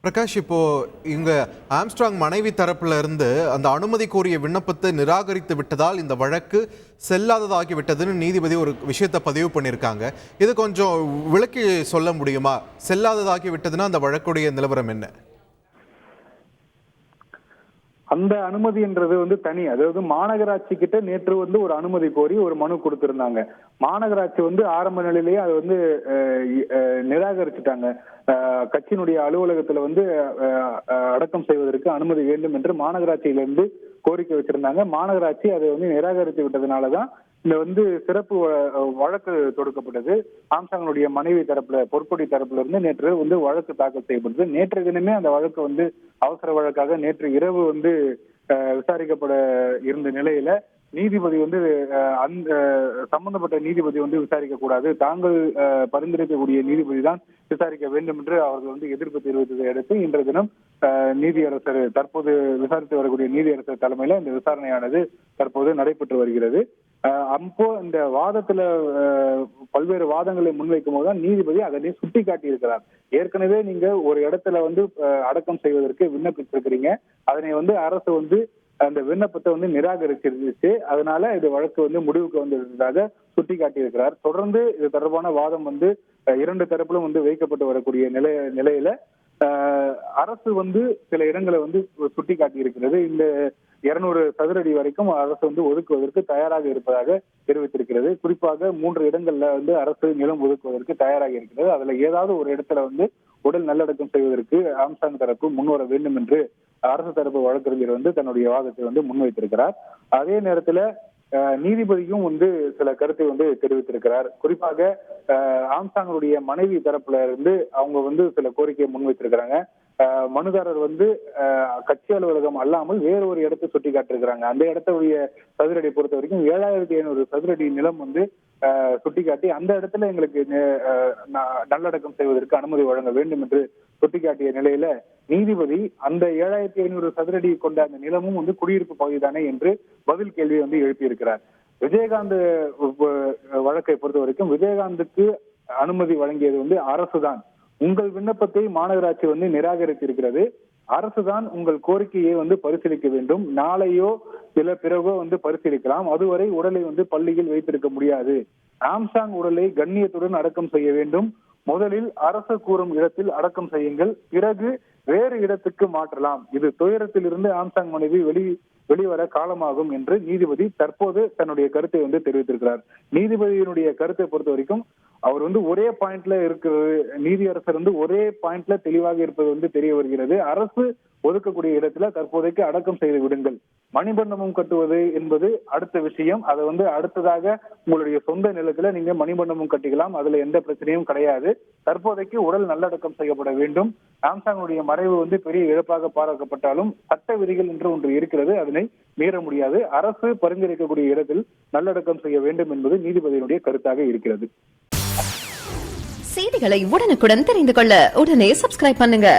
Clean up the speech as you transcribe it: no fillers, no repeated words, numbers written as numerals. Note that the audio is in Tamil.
பிரகாஷ், இப்போ இங்க ஆம்ஸ்ட்ராங் மனைவி தரப்புல இருந்து அந்த அனுமதி கோரிய விண்ணப்பத்தை நிராகரித்து விட்டதால் இந்த வழக்கு செல்லாததாகி விட்டதுன்னு நீதிபதி ஒரு விஷயத்தை பதிவு பண்ணியிருக்காங்க. இது கொஞ்சம் விளக்கி சொல்ல முடியுமா? செல்லாததாகி விட்டதுன்னா அந்த வழக்குடைய நிலவரம் என்ன? அந்த அனுமதின்றது தனி. அதாவது மாநகராட்சி கிட்ட நேற்று ஒரு அனுமதி கோரி ஒரு மனு கொடுத்திருந்தாங்க. மாநகராட்சி ஆரம்ப நிலையிலேயே அதை நிராகரிச்சுட்டாங்க. கட்சியினுடைய அலுவலகத்துல அடக்கம் செய்வதற்கு அனுமதி வேண்டும் என்று மாநகராட்சியிலிருந்து கோரிக்கை வச்சிருந்தாங்க. மாநகராட்சி அதை நிராகரித்து விட்டதுனாலதான் இந்த சிறப்பு வழக்கு தொடுக்கப்பட்டது. ஆம்ஸ்ட்ராங்குடைய மனைவி தரப்புல, பொற்கொடி தரப்புல இருந்து நேற்று வழக்கு தாக்கல் செய்யப்பட்டது. நேற்று தினமே அந்த வழக்கு அவசர வழக்காக நேற்று இரவு விசாரிக்கப்பட இருந்த நிலையில நீதிபதி அந்த சம்பந்தப்பட்ட நீதிபதி விசாரிக்க கூடாது, தாங்கள் பரிந்துரைக்கக்கூடிய நீதிபதி தான் விசாரிக்க வேண்டும் என்று அவர்கள் எதிர்ப்பு தெரிவித்ததை அடுத்து இன்றைய தினம் நீதியரசர், தற்போது விசாரித்து வரக்கூடிய நீதியரசர் தலைமையில இந்த விசாரணையானது தற்போது நடைபெற்று வருகிறது. அப்போ இந்த வாதத்துல பல்வேறு வாதங்களை முன்வைக்கும் போதுதான் நீதிபதி அதனை சுட்டி காட்டி இருக்கிறார். ஏற்கனவே நீங்க ஒரு இடத்துல அடக்கம் செய்வதற்கு விண்ணப்பிச்சிருக்கிறீங்க, அதனை அரசு அந்த விண்ணப்பத்தை நிராகரிச்சிருந்துச்சு. அதனால இது வழக்கு முடிவுக்கு வந்திருந்ததாக சுட்டி காட்டியிருக்கிறார். தொடர்ந்து இது தொடர்பான வாதம் இரண்டு தரப்பிலும் வைக்கப்பட்டு வரக்கூடிய நிலையில அரசு சில இடங்களை சுட்டி காட்டி இருக்கிறது. இந்த 200 சதுரடி வரைக்கும் அரசு ஒதுக்குவதற்கு தயாராக இருப்பதாக தெரிவித்திருக்கிறது. குறிப்பாக 3 இடங்கள்ல அரசு நிலம் ஒதுக்குவதற்கு தயாராக இருக்கிறது. அதுல ஏதாவது ஒரு இடத்துல உடல் நல்லடக்கம் செய்வதற்கு ஆம்ஸ்ட்ராங் தரப்பு முன்வர வேண்டும் என்று அரசு தரப்பு வழக்கறிஞர் தன்னுடைய வாதத்தை முன்வைத்திருக்கிறார். அதே நேரத்துல நீதிபதியும் சில கருத்தை தெரிவித்திருக்கிறார். குறிப்பாக ஆம்ஸ்ட்ராங்குடைய மனைவி தரப்புல இருந்து அவங்க சில கோரிக்கையை முன்வைத்திருக்கிறாங்க. மனுதாரர் கட்சி அலுவலகம் அல்லாமல் வேறு ஒரு இடத்தை சுட்டி காட்டிருக்கிறாங்க. அந்த இடத்துடைய சதுரடி பொறுத்த வரைக்கும் 7500 சதுரடி நிலம் சுட்டிக்காட்டி அந்த இடத்துல எங்களுக்கு நல்லடக்கம் செய்வதற்கு அனுமதி வழங்க வேண்டும் என்று சுட்டிக்காட்டிய நிலையில நீதிபதி அந்த 7500 சதுரடி கொண்ட அந்த நிலமும் குடியிருப்பு பகுதிதானே என்று பதில் கேள்வி எழுப்பியிருக்கிறார். விஜயகாந்த் வழக்கை பொறுத்த வரைக்கும் விஜயகாந்துக்கு அனுமதி வழங்கியது அரசுதான். உங்கள் விண்ணப்பத்தை மாநகராட்சி நிராகரித்திருக்கிறது. அரசுதான் உங்கள் கோரிக்கையை பரிசீலிக்க வேண்டும். நாளையோ சில பிறகோ பரிசீலிக்கலாம். அதுவரை உடலை பள்ளியில் வைத்திருக்க முடியாது. ஆம்ஸ்ட்ராங் உடலை கண்ணியத்துடன் அடக்கம் செய்ய வேண்டும். முதலில் அரசு கூறும் இடத்தில் அடக்கம் செய்யுங்கள், பிறகு வேறு இடத்துக்கு மாற்றலாம். இது துயரத்தில் இருந்து ஆம்ஸ்ட்ராங் மனைவி வெளிவர காலமாகும் என்று நீதிபதி தற்போது தன்னுடைய கருத்தை தெரிவித்திருக்கிறார். நீதிபதியினுடைய கருத்தை பொறுத்த வரைக்கும் அவர் ஒரே பாயிண்ட்ல இருக்கிறது. நீதியரசர் ஒரே பாயிண்ட்ல தெளிவாக இருப்பது தெரிய வருகிறது. அரசு ஒதுக்கக்கூடிய இடத்துல தற்போதைக்கு அடக்கம் செய்து விடுங்கள். மணிமண்டபம் கட்டுவது என்பது அடுத்த விஷயம். அதை அடுத்ததாக உங்களுடைய சொந்த நிலத்துல நீங்க மணிமண்டபம் கட்டிக்கலாம். அதுல எந்த பிரச்சனையும் கிடையாது. தற்போதைக்கு உடல் நல்லடக்கம் செய்யப்பட வேண்டும். ஆம்ஸ்ட்ராங்குடைய மறைவு பெரிய இழப்பாக பார்க்கப்பட்டாலும் சட்ட விதிகள் என்று ஒன்று இருக்கிறது, அதனை மீற முடியாது. அரசு பரிந்துரைக்கக்கூடிய இடத்தில் நல்லடக்கம் செய்ய வேண்டும் என்பது நீதிபதியினுடைய கருத்தாக இருக்கிறது. செய்திகளை உடனுக்குடன் தெரிந்து கொள்ள உடனே சப்ஸ்கிரைப் பண்ணுங்க.